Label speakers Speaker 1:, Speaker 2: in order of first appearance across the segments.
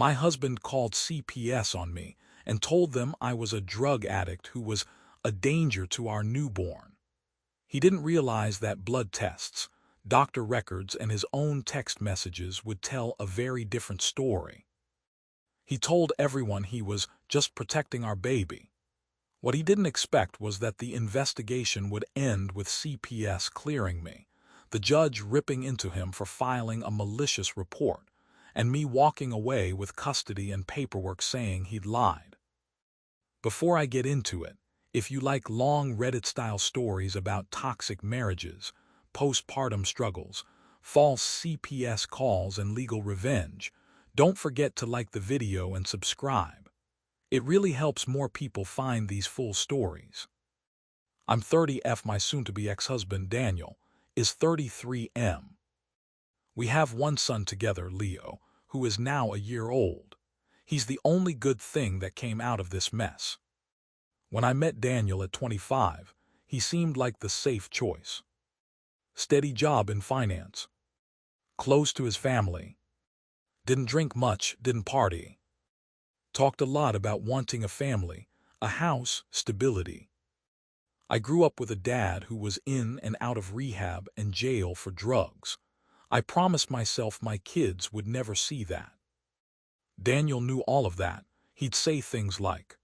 Speaker 1: My husband called CPS on me and told them I was a drug addict who was a danger to our newborn. He didn't realize that blood tests, doctor records, and his own text messages would tell a very different story. He told everyone he was just protecting our baby. What he didn't expect was that the investigation would end with CPS clearing me, the judge ripping into him for filing a malicious report, and me walking away with custody and paperwork saying he'd lied. Before I get into it, if you like long Reddit-style stories about toxic marriages, postpartum struggles, false CPS calls, and legal revenge, don't forget to like the video and subscribe. It really helps more people find these full stories. I'm 30F. My soon-to-be ex-husband, Daniel, is 33M. We have one son together, Leo, who is now a year old. He's the only good thing that came out of this mess. When I met Daniel at 25, he seemed like the safe choice. Steady job in finance. Close to his family. Didn't drink much, didn't party. Talked a lot about wanting a family, a house, stability. I grew up with a dad who was in and out of rehab and jail for drugs. I promised myself my kids would never see that. Daniel knew all of that. He'd say things like,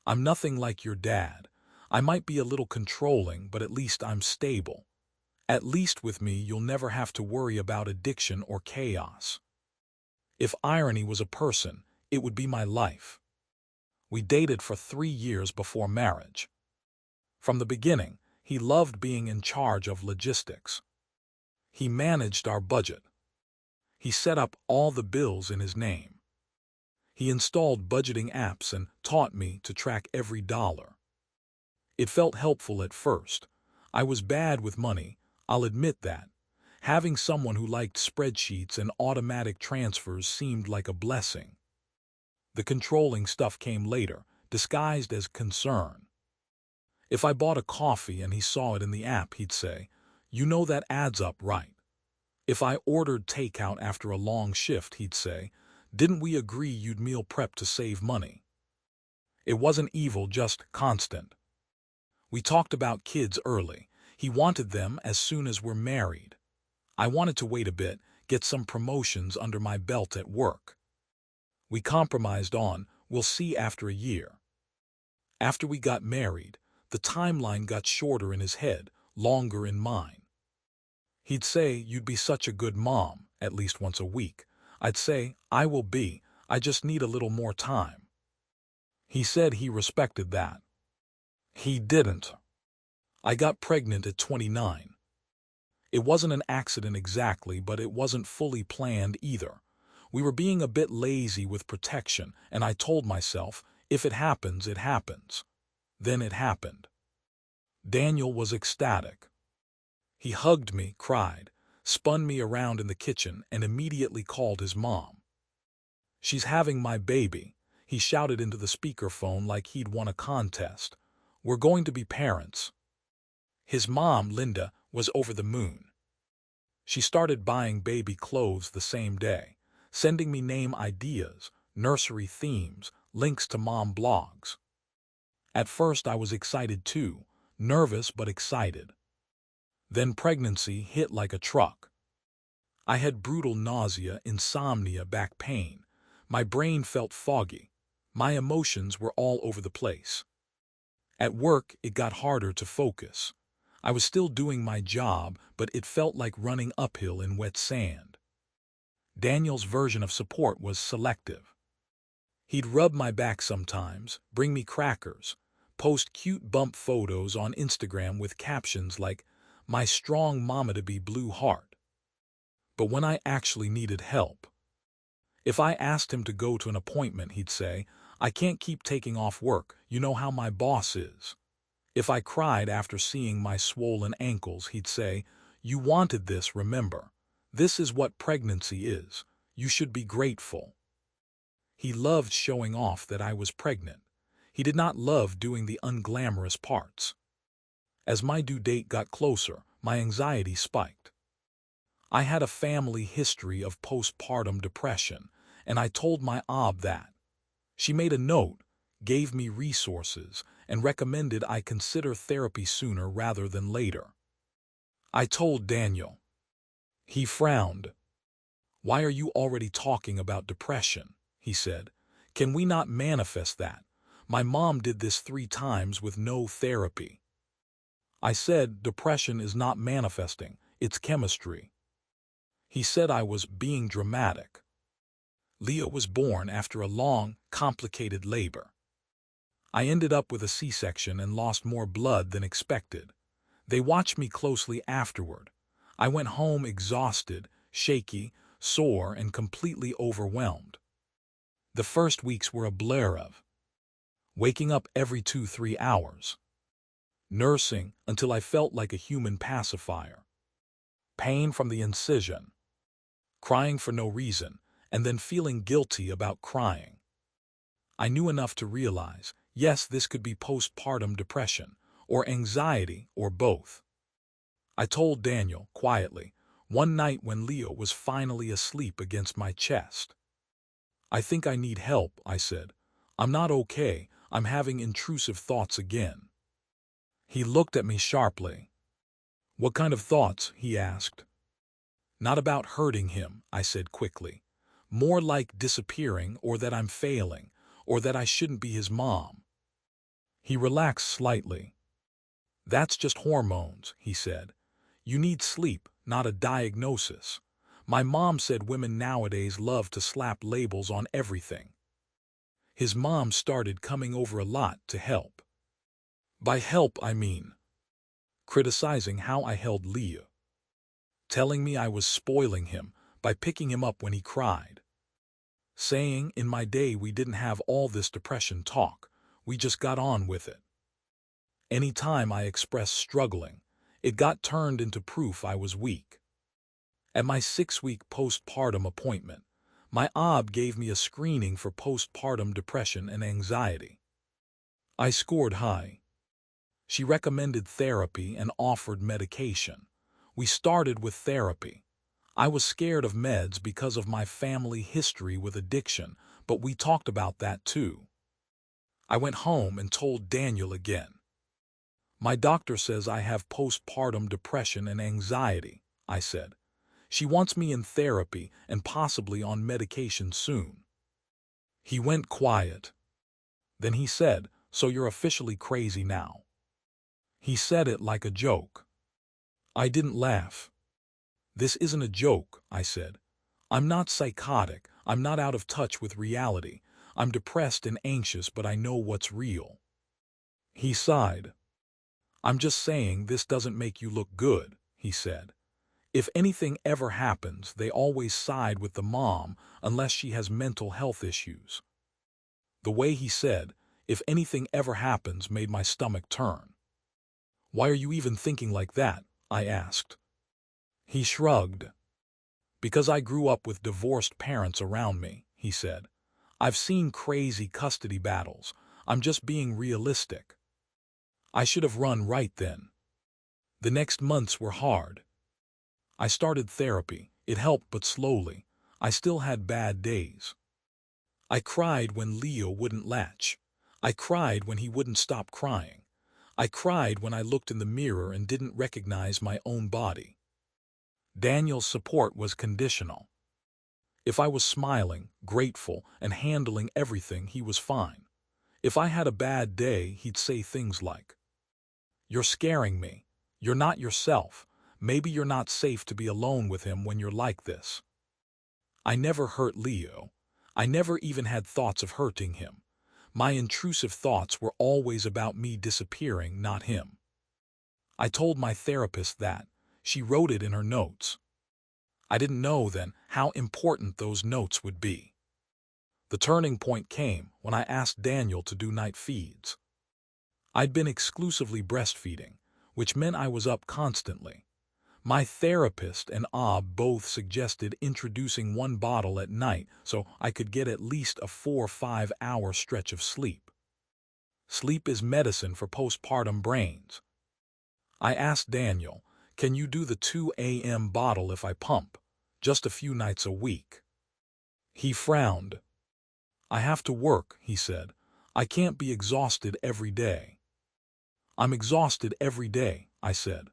Speaker 1: "I'm nothing like your dad. I might be a little controlling, but at least I'm stable. At least with me you'll never have to worry about addiction or chaos." If irony was a person, it would be my life. We dated for 3 years before marriage. From the beginning, he loved being in charge of logistics. He managed our budget. He set up all the bills in his name. He installed budgeting apps and taught me to track every dollar. It felt helpful at first. I was bad with money, I'll admit that. Having someone who liked spreadsheets and automatic transfers seemed like a blessing. The controlling stuff came later, disguised as concern. If I bought a coffee and he saw it in the app, he'd say, "You know that adds up, right?" If I ordered takeout after a long shift, he'd say, "Didn't we agree you'd meal prep to save money?" It wasn't evil, just constant. We talked about kids early. He wanted them as soon as we're married. I wanted to wait a bit, get some promotions under my belt at work. We compromised on, "We'll see after a year." After we got married, the timeline got shorter in his head, longer in mine. He'd say, "You'd be such a good mom," at least once a week. I'd say, "I will be, I just need a little more time." He said he respected that. He didn't. I got pregnant at 29. It wasn't an accident exactly, but it wasn't fully planned either. We were being a bit lazy with protection, and I told myself, if it happens, it happens. Then it happened. Daniel was ecstatic. He hugged me, cried, spun me around in the kitchen, and immediately called his mom. "She's having my baby," he shouted into the speakerphone like he'd won a contest. "We're going to be parents." His mom, Linda, was over the moon. She started buying baby clothes the same day, sending me name ideas, nursery themes, links to mom blogs. At first I was excited too, nervous but excited. Then pregnancy hit like a truck. I had brutal nausea, insomnia, back pain. My brain felt foggy. My emotions were all over the place. At work, it got harder to focus. I was still doing my job, but it felt like running uphill in wet sand. Daniel's version of support was selective. He'd rub my back sometimes, bring me crackers, post cute bump photos on Instagram with captions like, "My strong mama-to-be blue heart." But when I actually needed help, if I asked him to go to an appointment, he'd say, "I can't keep taking off work, you know how my boss is." If I cried after seeing my swollen ankles, he'd say, "You wanted this, remember. This is what pregnancy is. You should be grateful." He loved showing off that I was pregnant. He did not love doing the unglamorous parts. As my due date got closer, my anxiety spiked. I had a family history of postpartum depression, and I told my ob that. She made a note, gave me resources, and recommended I consider therapy sooner rather than later. I told Daniel. He frowned. "Why are you already talking about depression?" he said. "Can we not manifest that? My mom did this 3 times with no therapy." I said, "Depression is not manifesting, it's chemistry." He said I was being dramatic. Leah was born after a long, complicated labor. I ended up with a C-section and lost more blood than expected. They watched me closely afterward. I went home exhausted, shaky, sore, and completely overwhelmed. The first weeks were a blur of waking up every 2-3 hours, nursing until I felt like a human pacifier, pain from the incision, crying for no reason, and then feeling guilty about crying. I knew enough to realize, yes, this could be postpartum depression, or anxiety, or both. I told Daniel, quietly, one night when Leo was finally asleep against my chest. "I think I need help," I said. "I'm not okay, I'm having intrusive thoughts again." He looked at me sharply. "What kind of thoughts?" he asked. "Not about hurting him," I said quickly. "More like disappearing, or that I'm failing, or that I shouldn't be his mom." He relaxed slightly. "That's just hormones," he said. "You need sleep, not a diagnosis. My mom said women nowadays love to slap labels on everything." His mom started coming over a lot to help. By help, I mean criticizing how I held Leo, telling me I was spoiling him by picking him up when he cried, saying in my day we didn't have all this depression talk, we just got on with it. Any time I expressed struggling, it got turned into proof I was weak. At my 6-week postpartum appointment, my OB gave me a screening for postpartum depression and anxiety. I scored high. She recommended therapy and offered medication. We started with therapy. I was scared of meds because of my family history with addiction, but we talked about that too. I went home and told Daniel again. "My doctor says I have postpartum depression and anxiety," I said. "She wants me in therapy and possibly on medication soon." He went quiet. Then he said, "So you're officially crazy now." He said it like a joke. I didn't laugh. "This isn't a joke," I said. "I'm not psychotic, I'm not out of touch with reality. I'm depressed and anxious, but I know what's real." He sighed. "I'm just saying this doesn't make you look good," he said. "If anything ever happens, they always side with the mom unless she has mental health issues." The way he said, "if anything ever happens," made my stomach turn. "Why are you even thinking like that?" I asked. He shrugged. "Because I grew up with divorced parents around me," he said. "I've seen crazy custody battles. I'm just being realistic." I should have run right then. The next months were hard. I started therapy. It helped, but slowly. I still had bad days. I cried when Leo wouldn't latch. I cried when he wouldn't stop crying. I cried when I looked in the mirror and didn't recognize my own body. Daniel's support was conditional. If I was smiling, grateful, and handling everything, he was fine. If I had a bad day, he'd say things like, "You're scaring me. You're not yourself. Maybe you're not safe to be alone with him when you're like this." I never hurt Leo. I never even had thoughts of hurting him. My intrusive thoughts were always about me disappearing, not him. I told my therapist that. She wrote it in her notes. I didn't know then how important those notes would be. The turning point came when I asked Daniel to do night feeds. I'd been exclusively breastfeeding, which meant I was up constantly. My therapist and OB both suggested introducing 1 bottle at night so I could get at least a 4-5 hour stretch of sleep. Sleep is medicine for postpartum brains. I asked Daniel, "Can you do the 2 a.m. bottle if I pump? Just a few nights a week?" He frowned. I have to work, he said. I can't be exhausted every day. I'm exhausted every day, I said.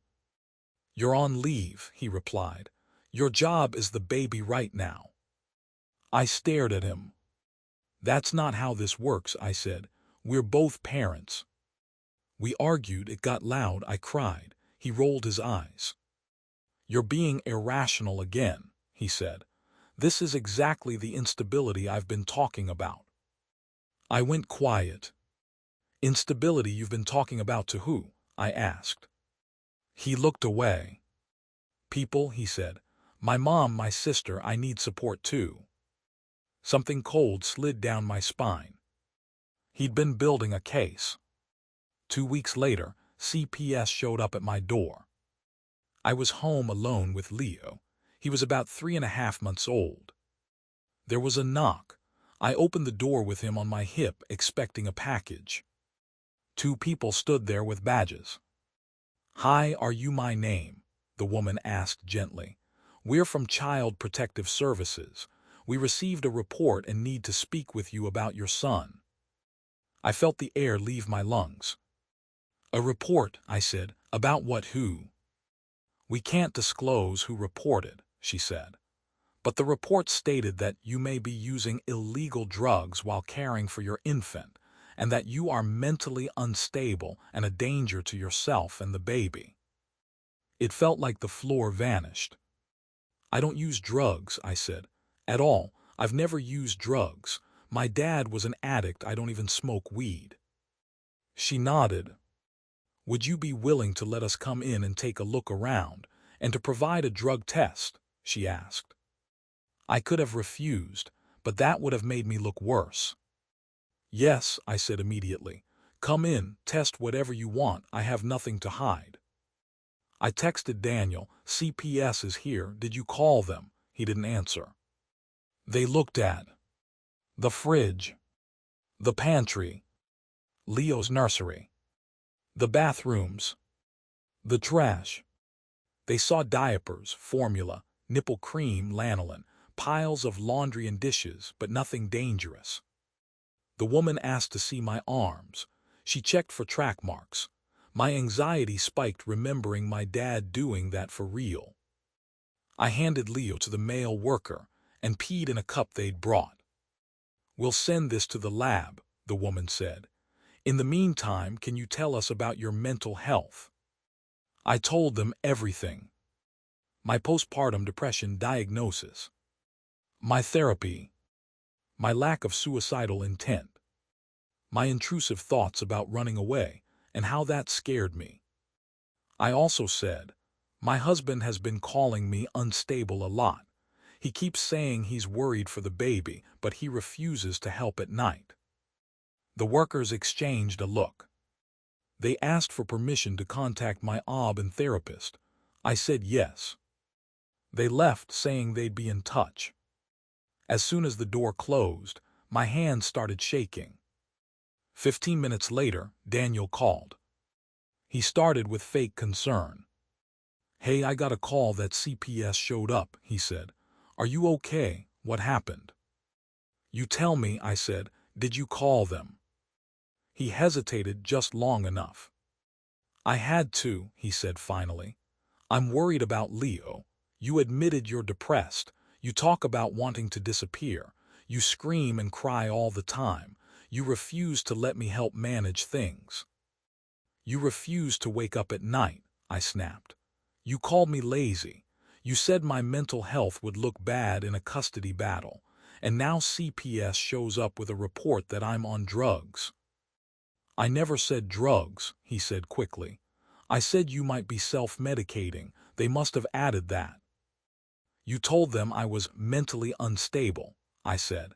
Speaker 1: You're on leave, he replied. Your job is the baby right now. I stared at him. That's not how this works, I said. We're both parents. We argued, it got loud, I cried. He rolled his eyes. You're being irrational again, he said. This is exactly the instability I've been talking about. I went quiet. Instability you've been talking about to who? I asked. He looked away. People, he said. My mom, my sister, I need support too. Something cold slid down my spine. He'd been building a case. 2 weeks later, CPS showed up at my door. I was home alone with Leo. He was about 3.5 months old. There was a knock. I opened the door with him on my hip, expecting a package. 2 people stood there with badges. Hi, are you my name? The woman asked gently. We're from Child Protective Services. We received a report and need to speak with you about your son. I felt the air leave my lungs. A report, I said. About what, who? We can't disclose who reported, she said. But the report stated that you may be using illegal drugs while caring for your infant, and that you are mentally unstable and a danger to yourself and the baby. It felt like the floor vanished. I don't use drugs, I said. At all. I've never used drugs. My dad was an addict. I don't even smoke weed. She nodded. Would you be willing to let us come in and take a look around, and to provide a drug test? She asked. I could have refused, but that would have made me look worse. Yes, I said immediately. Come in, test whatever you want. I have nothing to hide. I texted Daniel, CPS is here. Did you call them? He didn't answer. They looked at the fridge, the pantry, Leo's nursery, the bathrooms, the trash. They saw diapers, formula, nipple cream, lanolin, piles of laundry and dishes, but nothing dangerous. The woman asked to see my arms. She checked for track marks. My anxiety spiked remembering my dad doing that for real. I handed Leo to the male worker and peed in a cup they'd brought. We'll send this to the lab, the woman said. In the meantime, can you tell us about your mental health? I told them everything. My postpartum depression diagnosis, my therapy, my lack of suicidal intent, my intrusive thoughts about running away, and how that scared me. I also said, my husband has been calling me unstable a lot. He keeps saying he's worried for the baby, but he refuses to help at night. The workers exchanged a look. They asked for permission to contact my OB and therapist. I said yes. They left saying they'd be in touch. As soon as the door closed, my hands started shaking. 15 minutes later, Daniel called. He started with fake concern. Hey, I got a call that CPS showed up, he said. Are you okay? What happened? You tell me, I said. Did you call them? He hesitated just long enough. I had to, he said finally. I'm worried about Leo. You admitted you're depressed. You talk about wanting to disappear. You scream and cry all the time. You refuse to let me help manage things. You refuse to wake up at night, I snapped. You called me lazy. You said my mental health would look bad in a custody battle. And now CPS shows up with a report that I'm on drugs. I never said drugs, he said quickly. I said you might be self-medicating. They must have added that. You told them I was mentally unstable, I said.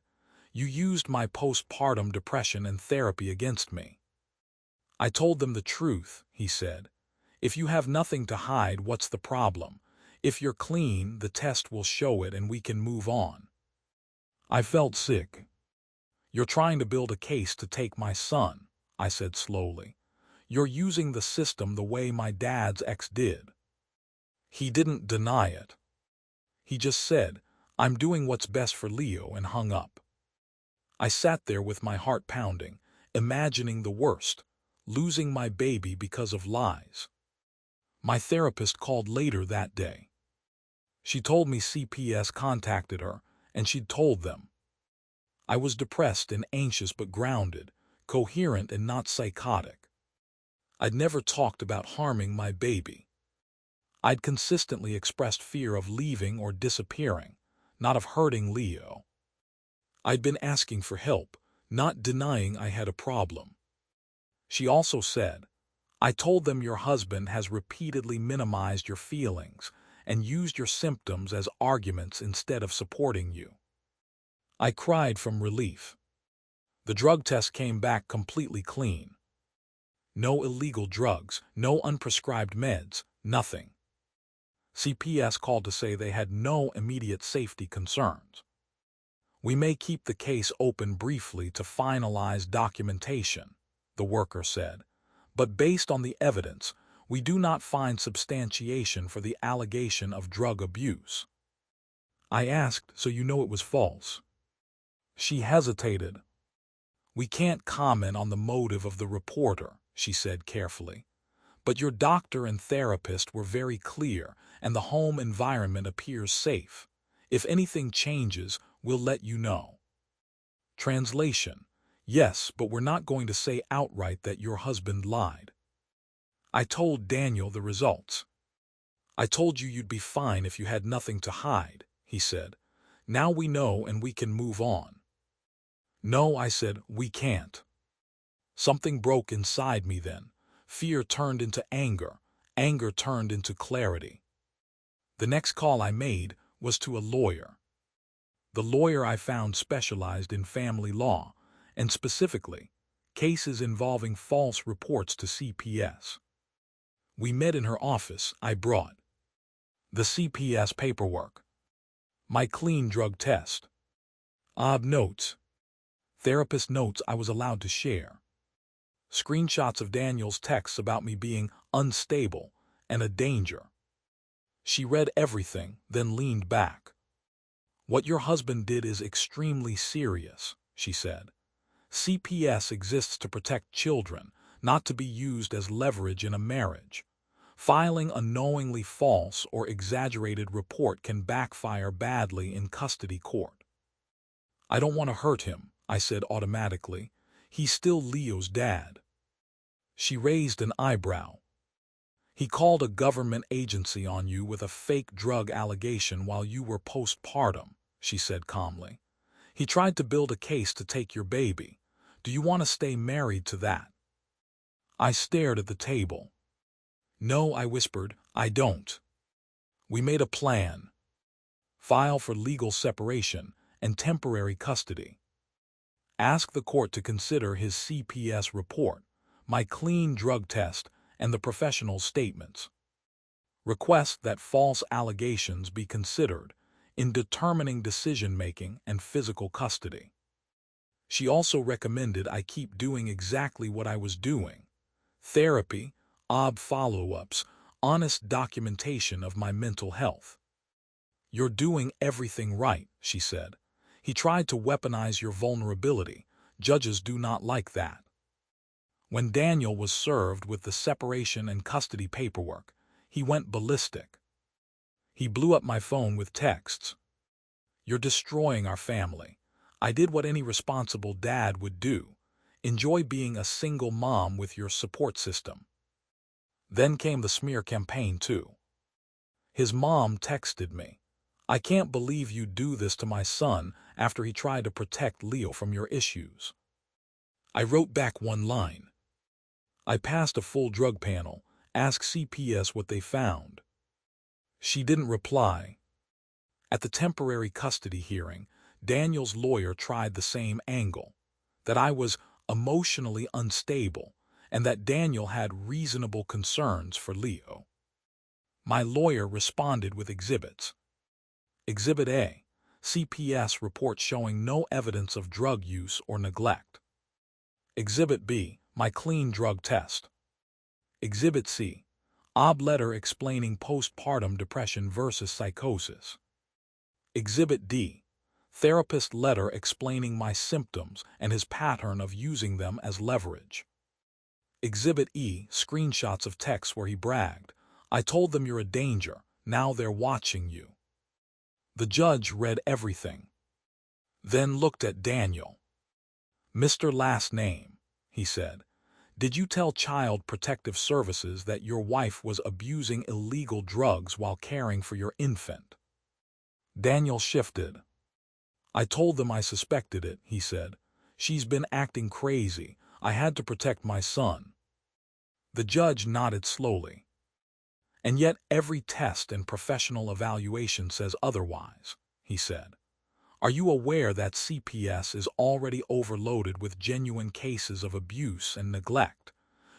Speaker 1: You used my postpartum depression and therapy against me. I told them the truth, he said. If you have nothing to hide, what's the problem? If you're clean, the test will show it and we can move on. I felt sick. You're trying to build a case to take my son, I said slowly. You're using the system the way my dad's ex did. He didn't deny it. He just said, I'm doing what's best for Leo, and hung up. I sat there with my heart pounding, imagining the worst, losing my baby because of lies. My therapist called later that day. She told me CPS contacted her, and she'd told them. I was depressed and anxious but grounded, coherent and not psychotic. I'd never talked about harming my baby. I'd consistently expressed fear of leaving or disappearing, not of hurting Leo. I'd been asking for help, not denying I had a problem. She also said, I told them your husband has repeatedly minimized your feelings and used your symptoms as arguments instead of supporting you. I cried from relief. The drug test came back completely clean. No illegal drugs, no unprescribed meds, nothing. CPS called to say they had no immediate safety concerns. We may keep the case open briefly to finalize documentation, the worker said, but based on the evidence, we do not find substantiation for the allegation of drug abuse. I asked, so you know it was false? She hesitated. We can't comment on the motive of the reporter, she said carefully. But your doctor and therapist were very clear, and the home environment appears safe. If anything changes, we'll let you know. Translation: yes, but we're not going to say outright that your husband lied. I told Daniel the results. I told you you'd be fine if you had nothing to hide, he said. Now we know and we can move on. No, I said, we can't. Something broke inside me then. Fear turned into anger. Anger turned into clarity. The next call I made was to a lawyer. The lawyer I found specialized in family law, and specifically, cases involving false reports to CPS. We met in her office. I brought the CPS paperwork, my clean drug test, notes, therapist notes I was allowed to share, screenshots of Daniel's texts about me being unstable and a danger. She read everything, then leaned back. What your husband did is extremely serious, she said. CPS exists to protect children, not to be used as leverage in a marriage. Filing a knowingly false or exaggerated report can backfire badly in custody court. I don't want to hurt him, I said automatically. He's still Leo's dad. She raised an eyebrow. He called a government agency on you with a fake drug allegation while you were postpartum, she said calmly. He tried to build a case to take your baby. Do you want to stay married to that? I stared at the table. No, I whispered, I don't. We made a plan. File for legal separation and temporary custody. Ask the court to consider his CPS report, my clean drug test, and the professional statements. Request that false allegations be considered in determining decision-making and physical custody. She also recommended I keep doing exactly what I was doing. Therapy, follow-ups, honest documentation of my mental health. You're doing everything right, she said. He tried to weaponize your vulnerability. Judges do not like that. When Daniel was served with the separation and custody paperwork, he went ballistic. He blew up my phone with texts. You're destroying our family. I did what any responsible dad would do. Enjoy being a single mom with your support system. Then came the smear campaign too. His mom texted me. I can't believe you do this to my son after he tried to protect Leo from your issues. I wrote back one line. I passed a full drug panel, asked CPS what they found. She didn't reply. At the temporary custody hearing, Daniel's lawyer tried the same angle, that I was emotionally unstable and that Daniel had reasonable concerns for Leo. My lawyer responded with exhibits. Exhibit A, CPS report showing no evidence of drug use or neglect. Exhibit B, my clean drug test. Exhibit C, letter explaining postpartum depression versus psychosis. Exhibit D. Therapist letter explaining my symptoms and his pattern of using them as leverage. Exhibit E. Screenshots of texts where he bragged, "I told them you're a danger. Now they're watching you." The judge read everything, then looked at Daniel. "Mr. Last Name," he said, "did you tell Child Protective Services that your wife was abusing illegal drugs while caring for your infant?" Daniel shifted. "I told them I suspected it," he said. "She's been acting crazy. I had to protect my son." The judge nodded slowly. "And yet every test and professional evaluation says otherwise," he said. "Are you aware that CPS is already overloaded with genuine cases of abuse and neglect?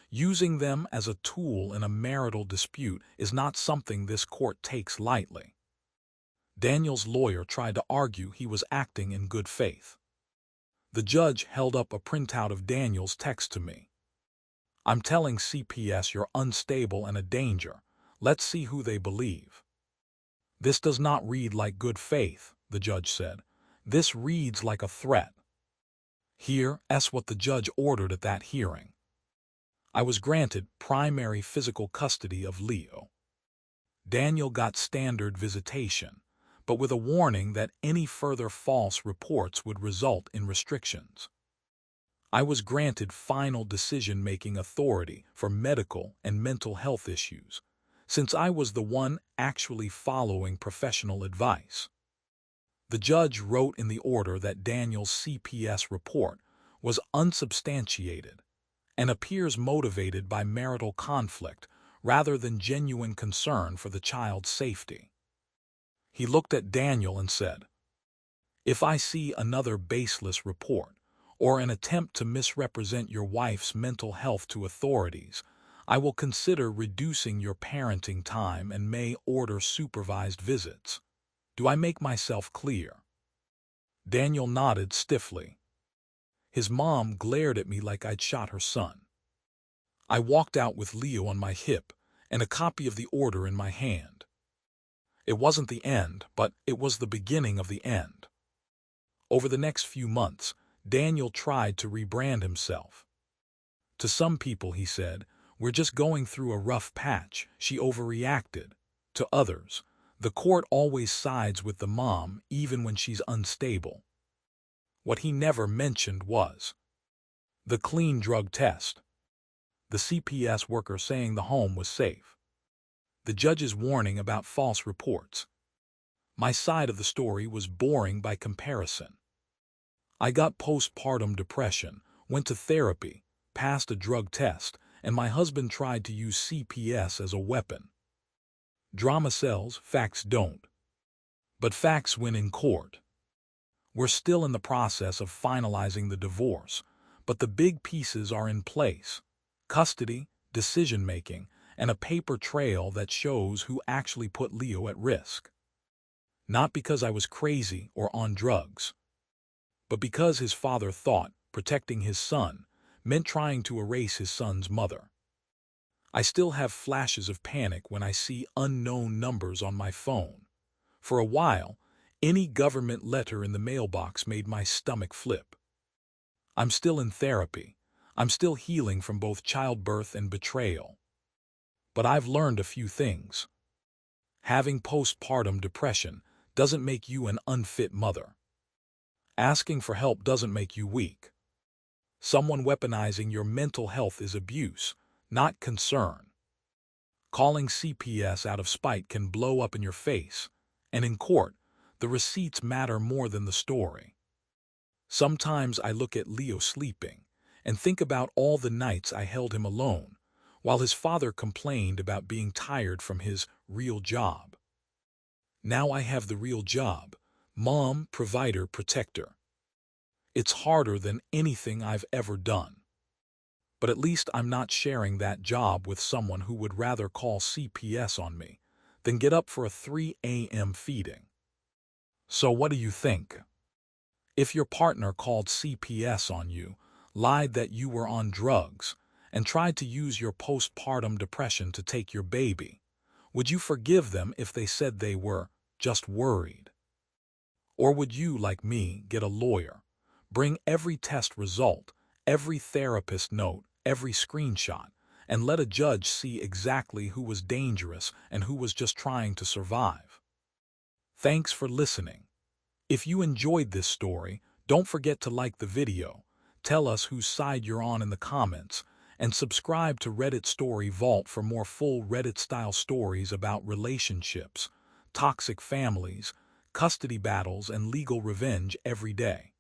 Speaker 1: Using them as a tool in a marital dispute is not something this court takes lightly." Daniel's lawyer tried to argue he was acting in good faith. The judge held up a printout of Daniel's text to me. "I'm telling CPS you're unstable and a danger. Let's see who they believe." "This does not read like good faith," the judge said. "This reads like a threat." Here's what the judge ordered at that hearing. I was granted primary physical custody of Leo. Daniel got standard visitation, but with a warning that any further false reports would result in restrictions. I was granted final decision-making authority for medical and mental health issues, since I was the one actually following professional advice. The judge wrote in the order that Daniel's CPS report was unsubstantiated and appears motivated by marital conflict rather than genuine concern for the child's safety. He looked at Daniel and said, "If I see another baseless report or an attempt to misrepresent your wife's mental health to authorities, I will consider reducing your parenting time and may order supervised visits. Do I make myself clear?" Daniel nodded stiffly. His mom glared at me like I'd shot her son. I walked out with Leo on my hip and a copy of the order in my hand. It wasn't the end, but it was the beginning of the end. Over the next few months, Daniel tried to rebrand himself. To some people, he said, "We're just going through a rough patch. She overreacted." To others, "The court always sides with the mom even when she's unstable." What he never mentioned was the clean drug test, the CPS worker saying the home was safe, the judge's warning about false reports. My side of the story was boring by comparison. I got postpartum depression, went to therapy, passed a drug test, and my husband tried to use CPS as a weapon. Drama sells, facts don't. But facts win in court. We're still in the process of finalizing the divorce, but the big pieces are in place: custody, decision-making, and a paper trail that shows who actually put Leo at risk. Not because I was crazy or on drugs, but because his father thought protecting his son meant trying to erase his son's mother. I still have flashes of panic when I see unknown numbers on my phone. For a while, any government letter in the mailbox made my stomach flip. I'm still in therapy. I'm still healing from both childbirth and betrayal. But I've learned a few things. Having postpartum depression doesn't make you an unfit mother. Asking for help doesn't make you weak. Someone weaponizing your mental health is abuse, not concern. Calling CPS out of spite can blow up in your face, and in court, the receipts matter more than the story. Sometimes I look at Leo sleeping and think about all the nights I held him alone, while his father complained about being tired from his real job. Now I have the real job: mom, provider, protector. It's harder than anything I've ever done. But at least I'm not sharing that job with someone who would rather call CPS on me than get up for a 3 a.m. feeding. So what do you think? If your partner called CPS on you, lied that you were on drugs, and tried to use your postpartum depression to take your baby, would you forgive them if they said they were just worried? Or would you, like me, get a lawyer? Bring every test result, every therapist note, every screenshot, and let a judge see exactly who was dangerous and who was just trying to survive. Thanks for listening. If you enjoyed this story, don't forget to like the video, tell us whose side you're on in the comments, and subscribe to Reddit Story Vault for more full Reddit-style stories about relationships, toxic families, custody battles, and legal revenge every day.